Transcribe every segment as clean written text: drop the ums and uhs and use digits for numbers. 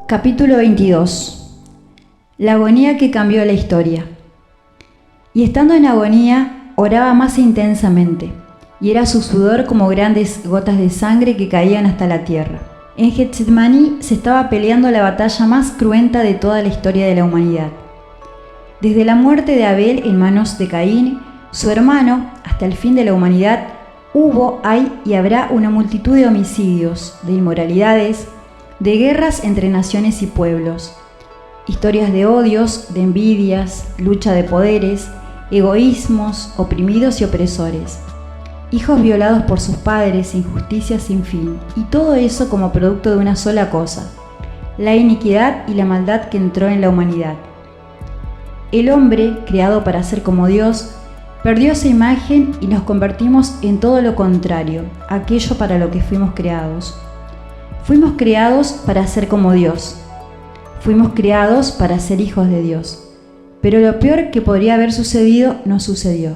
Capítulo 22. La agonía que cambió la historia. Y estando en agonía, oraba más intensamente, y era su sudor como grandes gotas de sangre que caían hasta la tierra. En Getsemaní se estaba peleando la batalla más cruenta de toda la historia de la humanidad. Desde la muerte de Abel en manos de Caín, su hermano, hasta el fin de la humanidad, hubo, hay y habrá una multitud de homicidios, de inmoralidades, de guerras entre naciones y pueblos, historias de odios, de envidias, lucha de poderes, egoísmos, oprimidos y opresores, hijos violados por sus padres, injusticias sin fin, y todo eso como producto de una sola cosa, la iniquidad y la maldad que entró en la humanidad. El hombre, creado para ser como Dios, perdió esa imagen y nos convertimos en todo lo contrario, aquello para lo que fuimos creados. Fuimos creados para ser como Dios. Fuimos creados para ser hijos de Dios. Pero lo peor que podría haber sucedido no sucedió.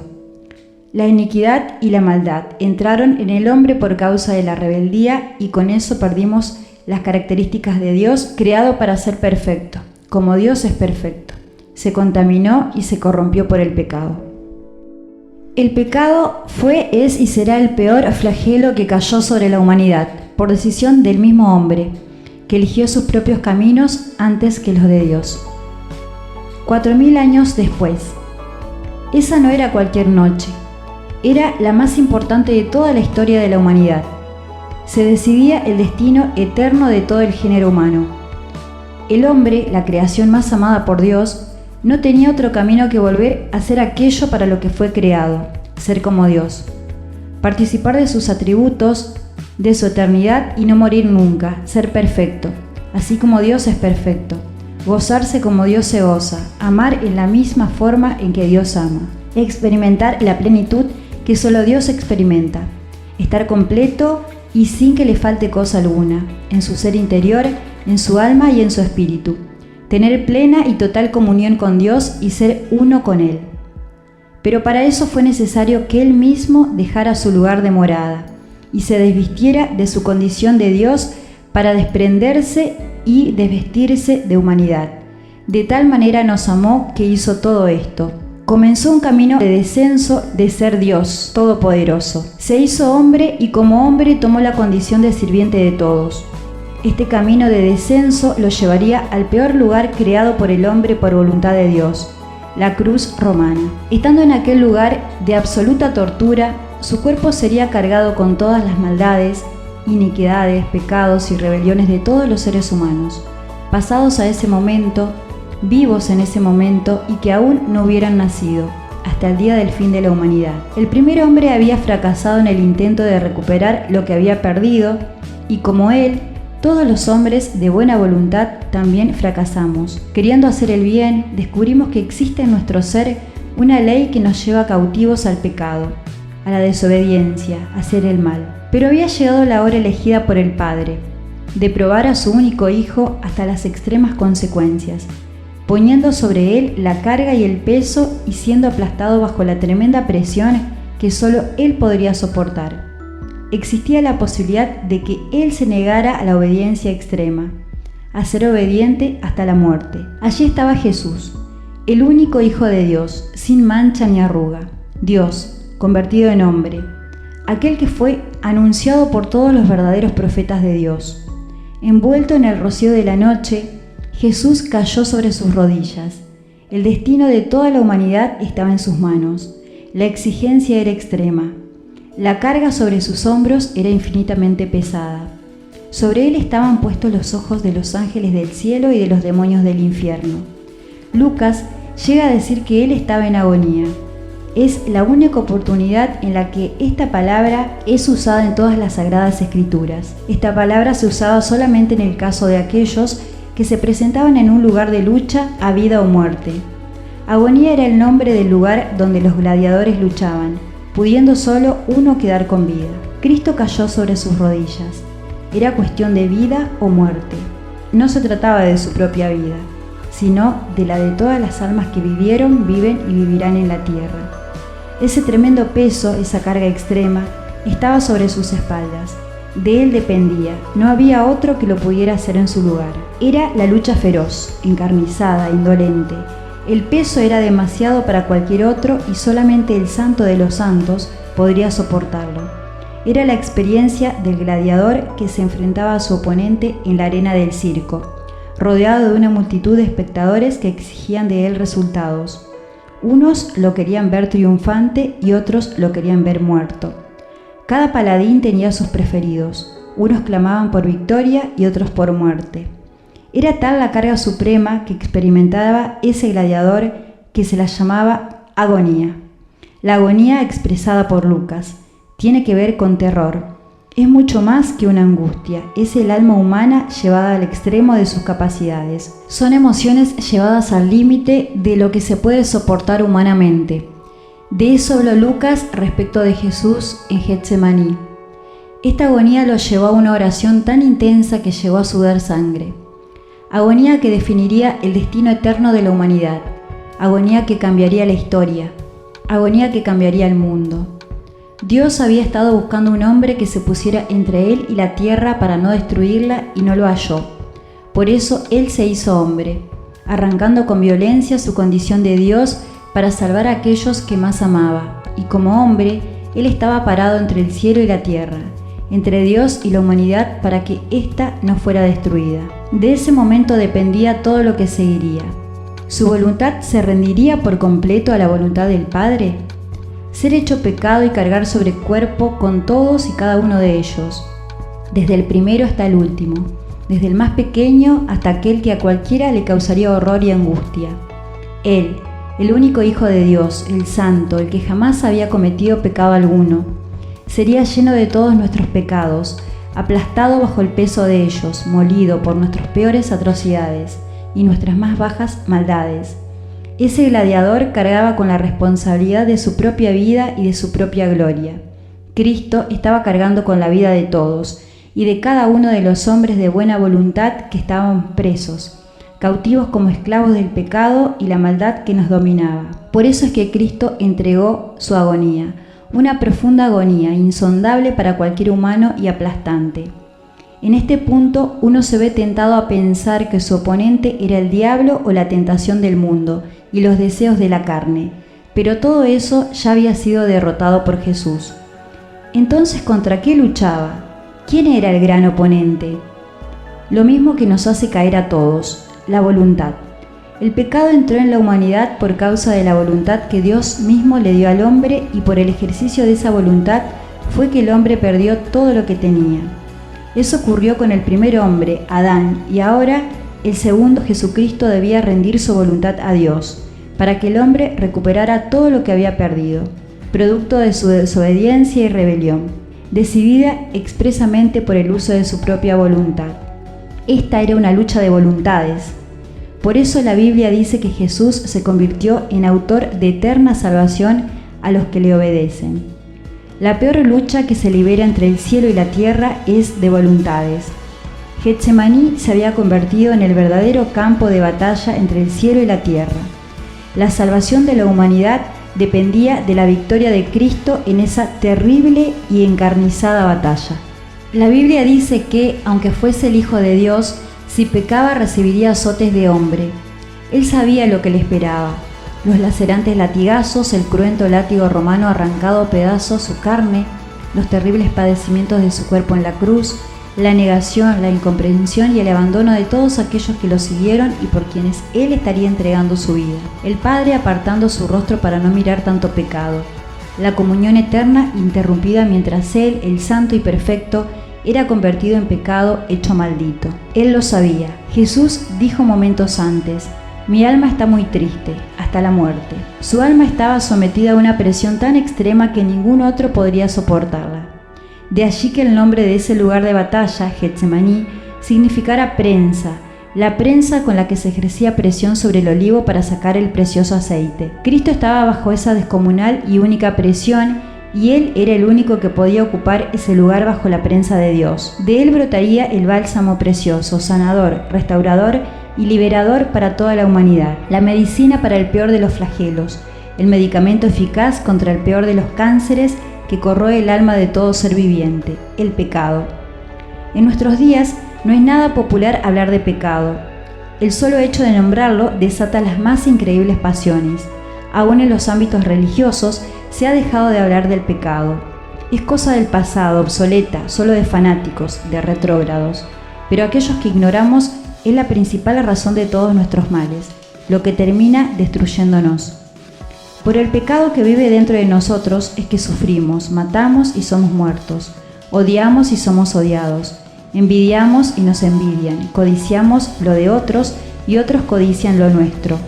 La iniquidad y la maldad entraron en el hombre por causa de la rebeldía y con eso perdimos las características de Dios creado para ser perfecto, como Dios es perfecto. Se contaminó y se corrompió por el pecado. El pecado fue, es y será el peor flagelo que cayó sobre la humanidad, por decisión del mismo hombre, que eligió sus propios caminos antes que los de Dios. 4000 años después. Esa no era cualquier noche, era la más importante de toda la historia de la humanidad. Se decidía el destino eterno de todo el género humano. El hombre, la creación más amada por Dios, no tenía otro camino que volver a ser aquello para lo que fue creado, ser como Dios, participar de sus atributos, de su eternidad y no morir nunca, ser perfecto, así como Dios es perfecto, gozarse como Dios se goza, amar en la misma forma en que Dios ama, experimentar la plenitud que solo Dios experimenta, estar completo y sin que le falte cosa alguna, en su ser interior, en su alma y en su espíritu, tener plena y total comunión con Dios y ser uno con Él. Pero para eso fue necesario que Él mismo dejara su lugar de morada y se desvistiera de su condición de Dios para desprenderse y desvestirse de humanidad. De tal manera nos amó que hizo todo esto. Comenzó un camino de descenso de ser Dios Todopoderoso. Se hizo hombre y como hombre tomó la condición de sirviente de todos. Este camino de descenso lo llevaría al peor lugar creado por el hombre por voluntad de Dios, la cruz romana. Estando en aquel lugar de absoluta tortura, su cuerpo sería cargado con todas las maldades, iniquidades, pecados y rebeliones de todos los seres humanos, pasados a ese momento, vivos en ese momento y que aún no hubieran nacido, hasta el día del fin de la humanidad. El primer hombre había fracasado en el intento de recuperar lo que había perdido y como él, todos los hombres de buena voluntad también fracasamos. Queriendo hacer el bien, descubrimos que existe en nuestro ser una ley que nos lleva cautivos al pecado, a la desobediencia, a hacer el mal. Pero había llegado la hora elegida por el Padre, de probar a su único Hijo hasta las extremas consecuencias, poniendo sobre él la carga y el peso y siendo aplastado bajo la tremenda presión que solo él podría soportar. Existía la posibilidad de que él se negara a la obediencia extrema, a ser obediente hasta la muerte. Allí estaba Jesús, el único Hijo de Dios, sin mancha ni arruga, Dios, convertido en hombre, aquel que fue anunciado por todos los verdaderos profetas de Dios. Envuelto en el rocío de la noche, Jesús cayó sobre sus rodillas. El destino de toda la humanidad estaba en sus manos. La exigencia era extrema. La carga sobre sus hombros era infinitamente pesada. Sobre él estaban puestos los ojos de los ángeles del cielo y de los demonios del infierno. Lucas llega a decir que él estaba en agonía. Es la única oportunidad en la que esta palabra es usada en todas las Sagradas Escrituras. Esta palabra se usaba solamente en el caso de aquellos que se presentaban en un lugar de lucha a vida o muerte. Agonía era el nombre del lugar donde los gladiadores luchaban, pudiendo solo uno quedar con vida. Cristo cayó sobre sus rodillas. Era cuestión de vida o muerte. No se trataba de su propia vida, sino de la de todas las almas que vivieron, viven y vivirán en la tierra. Ese tremendo peso, esa carga extrema, estaba sobre sus espaldas. De él dependía, no había otro que lo pudiera hacer en su lugar. Era la lucha feroz, encarnizada, indolente. El peso era demasiado para cualquier otro y solamente el santo de los santos podría soportarlo. Era la experiencia del gladiador que se enfrentaba a su oponente en la arena del circo, rodeado de una multitud de espectadores que exigían de él resultados. Unos lo querían ver triunfante y otros lo querían ver muerto. Cada paladín tenía sus preferidos, unos clamaban por victoria y otros por muerte. Era tal la carga suprema que experimentaba ese gladiador que se la llamaba agonía. La agonía expresada por Lucas tiene que ver con terror. Es mucho más que una angustia, es el alma humana llevada al extremo de sus capacidades. Son emociones llevadas al límite de lo que se puede soportar humanamente. De eso habló Lucas respecto de Jesús en Getsemaní. Esta agonía lo llevó a una oración tan intensa que llegó a sudar sangre. Agonía que definiría el destino eterno de la humanidad. Agonía que cambiaría la historia. Agonía que cambiaría el mundo. Dios había estado buscando un hombre que se pusiera entre él y la tierra para no destruirla y no lo halló. Por eso Él se hizo hombre, arrancando con violencia su condición de Dios para salvar a aquellos que más amaba. Y como hombre, Él estaba parado entre el cielo y la tierra, entre Dios y la humanidad para que ésta no fuera destruida. De ese momento dependía todo lo que seguiría. ¿Su voluntad se rendiría por completo a la voluntad del Padre? Ser hecho pecado y cargar sobre el cuerpo con todos y cada uno de ellos, desde el primero hasta el último, desde el más pequeño hasta aquel que a cualquiera le causaría horror y angustia. Él, el único Hijo de Dios, el Santo, el que jamás había cometido pecado alguno, sería lleno de todos nuestros pecados, aplastado bajo el peso de ellos, molido por nuestras peores atrocidades y nuestras más bajas maldades. Ese gladiador cargaba con la responsabilidad de su propia vida y de su propia gloria. Cristo estaba cargando con la vida de todos y de cada uno de los hombres de buena voluntad que estaban presos, cautivos como esclavos del pecado y la maldad que nos dominaba. Por eso es que Cristo entregó su agonía, una profunda agonía, insondable para cualquier humano y aplastante. En este punto uno se ve tentado a pensar que su oponente era el diablo o la tentación del mundo y los deseos de la carne, pero todo eso ya había sido derrotado por Jesús. Entonces, ¿contra qué luchaba? ¿Quién era el gran oponente? Lo mismo que nos hace caer a todos, la voluntad. El pecado entró en la humanidad por causa de la voluntad que Dios mismo le dio al hombre y por el ejercicio de esa voluntad fue que el hombre perdió todo lo que tenía. Eso ocurrió con el primer hombre, Adán, y ahora el segundo, Jesucristo, debía rendir su voluntad a Dios, para que el hombre recuperara todo lo que había perdido, producto de su desobediencia y rebelión, decidida expresamente por el uso de su propia voluntad. Esta era una lucha de voluntades. Por eso la Biblia dice que Jesús se convirtió en autor de eterna salvación a los que le obedecen. La peor lucha que se libera entre el cielo y la tierra es de voluntades. Getsemaní se había convertido en el verdadero campo de batalla entre el cielo y la tierra. La salvación de la humanidad dependía de la victoria de Cristo en esa terrible y encarnizada batalla. La Biblia dice que, aunque fuese el Hijo de Dios, si pecaba recibiría azotes de hombre. Él sabía lo que le esperaba: los lacerantes latigazos, el cruento látigo romano arrancado a pedazos su carne, los terribles padecimientos de su cuerpo en la cruz, la negación, la incomprensión y el abandono de todos aquellos que lo siguieron y por quienes él estaría entregando su vida. El Padre apartando su rostro para no mirar tanto pecado. La comunión eterna interrumpida mientras él, el santo y perfecto, era convertido en pecado hecho maldito. Él lo sabía. Jesús dijo momentos antes: mi alma está muy triste, hasta la muerte. Su alma estaba sometida a una presión tan extrema que ningún otro podría soportarla. De allí que el nombre de ese lugar de batalla, Getsemaní, significara prensa, la prensa con la que se ejercía presión sobre el olivo para sacar el precioso aceite. Cristo estaba bajo esa descomunal y única presión, y Él era el único que podía ocupar ese lugar bajo la prensa de Dios. De Él brotaría el bálsamo precioso, sanador, restaurador y liberador para toda la humanidad, la medicina para el peor de los flagelos, el medicamento eficaz contra el peor de los cánceres que corroe el alma de todo ser viviente, el pecado. En nuestros días no es nada popular hablar de pecado. El solo hecho de nombrarlo desata las más increíbles pasiones. Aún en los ámbitos religiosos se ha dejado de hablar del pecado. Es cosa del pasado, obsoleta, solo de fanáticos, de retrógrados. Pero aquellos que ignoramos es la principal razón de todos nuestros males, lo que termina destruyéndonos. Por el pecado que vive dentro de nosotros es que sufrimos, matamos y somos muertos, odiamos y somos odiados, envidiamos y nos envidian, codiciamos lo de otros y otros codician lo nuestro.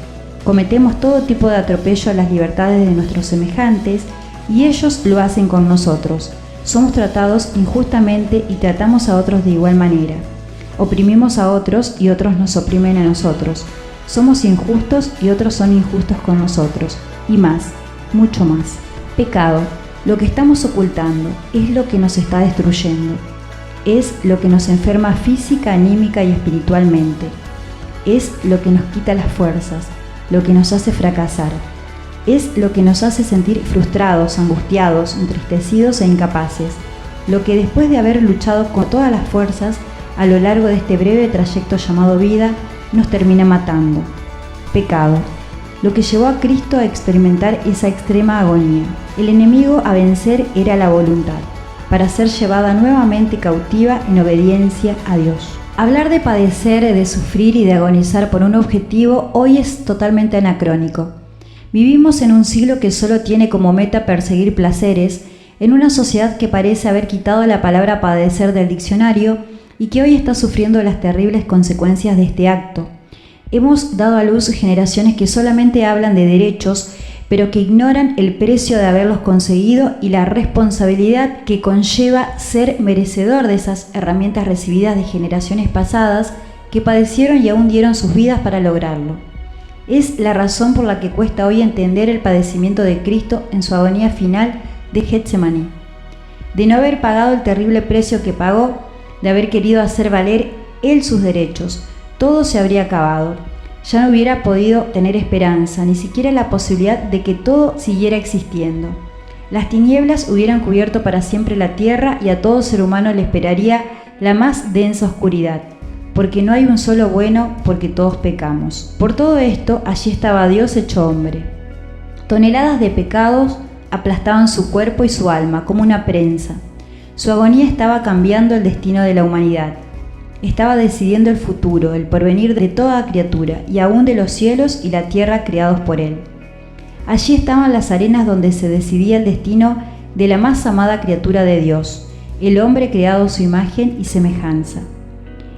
Cometemos todo tipo de atropello a las libertades de nuestros semejantes y ellos lo hacen con nosotros. Somos tratados injustamente y tratamos a otros de igual manera. Oprimimos a otros y otros nos oprimen a nosotros. Somos injustos y otros son injustos con nosotros. Y más, mucho más. Pecado, lo que estamos ocultando, es lo que nos está destruyendo. Es lo que nos enferma física, anímica y espiritualmente. Es lo que nos quita las fuerzas, lo que nos hace fracasar. Es lo que nos hace sentir frustrados, angustiados, entristecidos e incapaces. Lo que después de haber luchado con todas las fuerzas a lo largo de este breve trayecto llamado vida, nos termina matando. Pecado, lo que llevó a Cristo a experimentar esa extrema agonía. El enemigo a vencer era la voluntad, para ser llevada nuevamente cautiva en obediencia a Dios. Hablar de padecer, de sufrir y de agonizar por un objetivo hoy es totalmente anacrónico. Vivimos en un siglo que solo tiene como meta perseguir placeres, en una sociedad que parece haber quitado la palabra padecer del diccionario y que hoy está sufriendo las terribles consecuencias de este acto. Hemos dado a luz generaciones que solamente hablan de derechos, pero que ignoran el precio de haberlos conseguido y la responsabilidad que conlleva ser merecedor de esas herramientas recibidas de generaciones pasadas que padecieron y aún dieron sus vidas para lograrlo. Es la razón por la que cuesta hoy entender el padecimiento de Cristo en su agonía final de Getsemaní. De no haber pagado el terrible precio que pagó, de haber querido hacer valer Él sus derechos, todo se habría acabado. Ya no hubiera podido tener esperanza, ni siquiera la posibilidad de que todo siguiera existiendo. Las tinieblas hubieran cubierto para siempre la tierra y a todo ser humano le esperaría la más densa oscuridad, porque no hay un solo bueno, porque todos pecamos. Por todo esto, allí estaba Dios hecho hombre. Toneladas de pecados aplastaban su cuerpo y su alma como una prensa. Su agonía estaba cambiando el destino de la humanidad. Estaba decidiendo el futuro, el porvenir de toda criatura, y aún de los cielos y la tierra creados por Él. Allí estaban las arenas donde se decidía el destino de la más amada criatura de Dios, el hombre creado a su imagen y semejanza.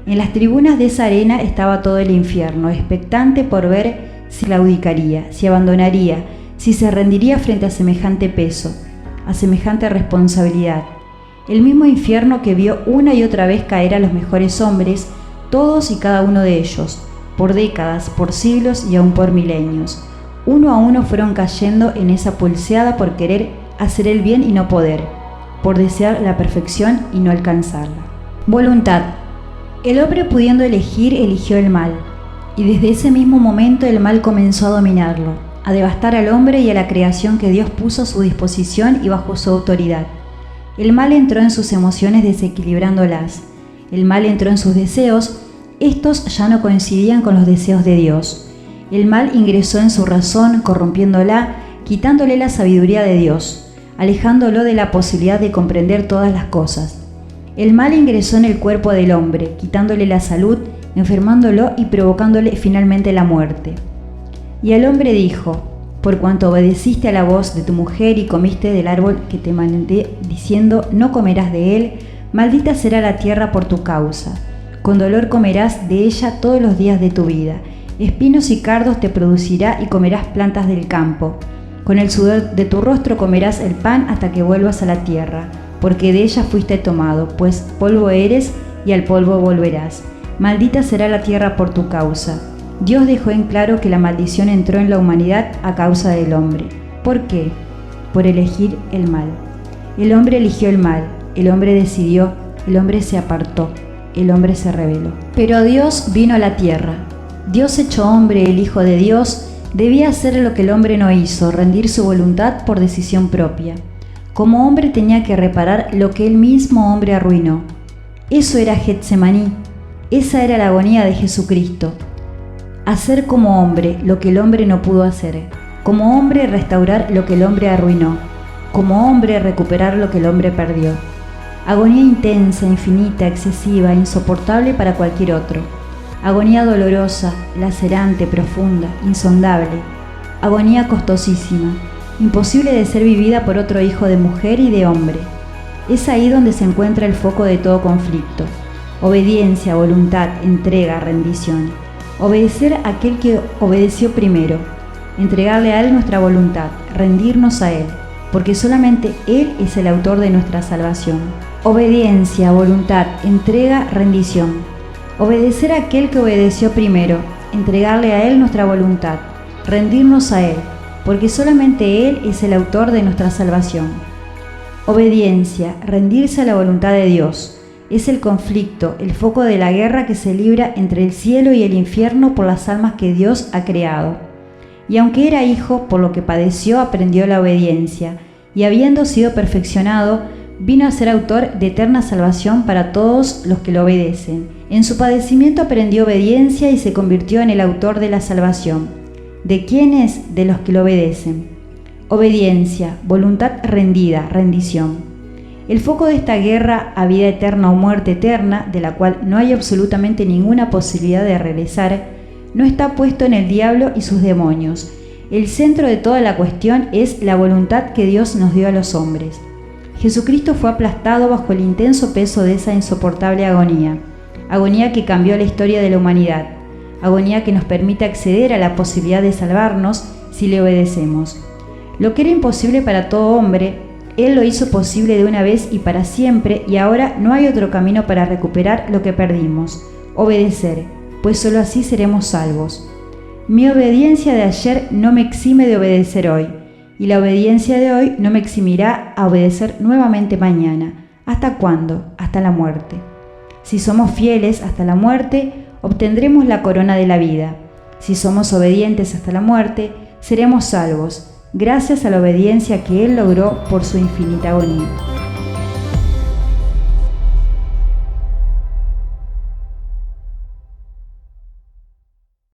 En las tribunas de esa arena estaba todo el infierno, expectante por ver si claudicaría, si abandonaría, si se rendiría frente a semejante peso, a semejante responsabilidad. El mismo infierno que vio una y otra vez caer a los mejores hombres, todos y cada uno de ellos, por décadas, por siglos y aún por milenios. Uno a uno fueron cayendo en esa pulseada por querer hacer el bien y no poder, por desear la perfección y no alcanzarla. Voluntad. El hombre pudiendo elegir, eligió el mal, y desde ese mismo momento el mal comenzó a dominarlo, a devastar al hombre y a la creación que Dios puso a su disposición y bajo su autoridad. El mal entró en sus emociones desequilibrándolas. El mal entró en sus deseos, estos ya no coincidían con los deseos de Dios. El mal ingresó en su razón, corrompiéndola, quitándole la sabiduría de Dios, alejándolo de la posibilidad de comprender todas las cosas. El mal ingresó en el cuerpo del hombre, quitándole la salud, enfermándolo y provocándole finalmente la muerte. Y el hombre dijo: por cuanto obedeciste a la voz de tu mujer y comiste del árbol que te mandé diciendo, no comerás de él, maldita será la tierra por tu causa. Con dolor comerás de ella todos los días de tu vida. Espinos y cardos te producirá y comerás plantas del campo. Con el sudor de tu rostro comerás el pan hasta que vuelvas a la tierra, porque de ella fuiste tomado, pues polvo eres y al polvo volverás. Maldita será la tierra por tu causa. Dios dejó en claro que la maldición entró en la humanidad a causa del hombre. ¿Por qué? Por elegir el mal. El hombre eligió el mal, el hombre decidió, el hombre se apartó, el hombre se rebeló. Pero Dios vino a la tierra. Dios hecho hombre, el Hijo de Dios, debía hacer lo que el hombre no hizo, rendir su voluntad por decisión propia. Como hombre tenía que reparar lo que el mismo hombre arruinó. Eso era Getsemaní, esa era la agonía de Jesucristo. Hacer como hombre lo que el hombre no pudo hacer, como hombre restaurar lo que el hombre arruinó, como hombre recuperar lo que el hombre perdió. Agonía intensa, infinita, excesiva, insoportable para cualquier otro. Agonía dolorosa, lacerante, profunda, insondable. Agonía costosísima, imposible de ser vivida por otro hijo de mujer y de hombre. Es ahí donde se encuentra el foco de todo conflicto. Obediencia, voluntad, entrega, rendición. Obedecer a aquel que obedeció primero. Entregarle a Él nuestra voluntad, rendirnos a Él, porque solamente Él es el autor de nuestra salvación. Obediencia, voluntad, entrega, rendición. Obedecer a aquel que obedeció primero, entregarle a Él nuestra voluntad, rendirnos a Él, porque solamente Él es el autor de nuestra salvación. Obediencia, rendirse a la voluntad de Dios, es el conflicto, el foco de la guerra que se libra entre el cielo y el infierno por las almas que Dios ha creado. Y aunque era hijo, por lo que padeció aprendió la obediencia, y habiendo sido perfeccionado, vino a ser autor de eterna salvación para todos los que lo obedecen. En su padecimiento aprendió obediencia y se convirtió en el autor de la salvación. ¿De quiénes? De los que lo obedecen. Obediencia, voluntad rendida, rendición. El foco de esta guerra a vida eterna o muerte eterna, de la cual no hay absolutamente ninguna posibilidad de regresar, no está puesto en el diablo y sus demonios. El centro de toda la cuestión es la voluntad que Dios nos dio a los hombres. Jesucristo fue aplastado bajo el intenso peso de esa insoportable agonía, agonía que cambió la historia de la humanidad, agonía que nos permite acceder a la posibilidad de salvarnos si le obedecemos. Lo que era imposible para todo hombre, Él lo hizo posible de una vez y para siempre, y ahora no hay otro camino para recuperar lo que perdimos: obedecer, pues solo así seremos salvos. Mi obediencia de ayer no me exime de obedecer hoy, y la obediencia de hoy no me eximirá a obedecer nuevamente mañana. ¿Hasta cuándo? Hasta la muerte. Si somos fieles hasta la muerte, obtendremos la corona de la vida. Si somos obedientes hasta la muerte, seremos salvos, gracias a la obediencia que Él logró por su infinita agonía.